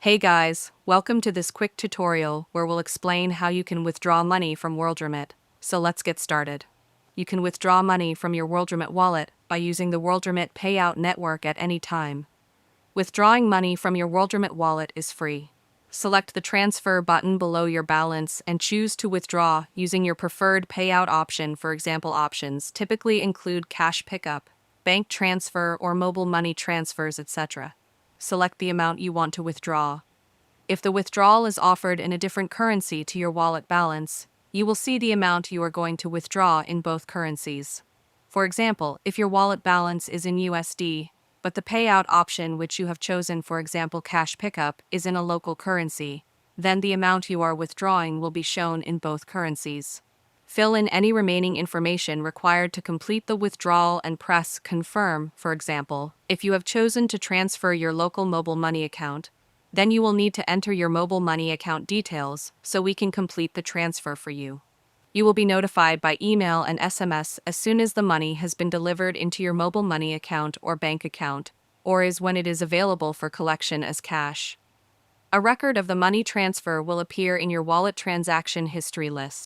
Hey guys, welcome to this quick tutorial where we'll explain how you can withdraw money from Worldremit. So let's get started. You can withdraw money from your Worldremit wallet by using the Worldremit payout network at any time. Withdrawing money from your Worldremit wallet is free. Select the transfer button below your balance and choose to withdraw using your preferred payout option. For example, options typically include cash pickup, bank transfer, or mobile money transfers, etc. Select the amount you want to withdraw. If the withdrawal is offered in a different currency to your wallet balance, you will see the amount you are going to withdraw in both currencies. For example, if your wallet balance is in USD, but the payout option which you have chosen, for example cash pickup, is in a local currency, then the amount you are withdrawing will be shown in both currencies. Fill in any remaining information required to complete the withdrawal and press Confirm. For example, if you have chosen to transfer your local mobile money account, then you will need to enter your mobile money account details so we can complete the transfer for you. You will be notified by email and SMS as soon as the money has been delivered into your mobile money account or bank account, or is when it is available for collection as cash. A record of the money transfer will appear in your wallet transaction history list.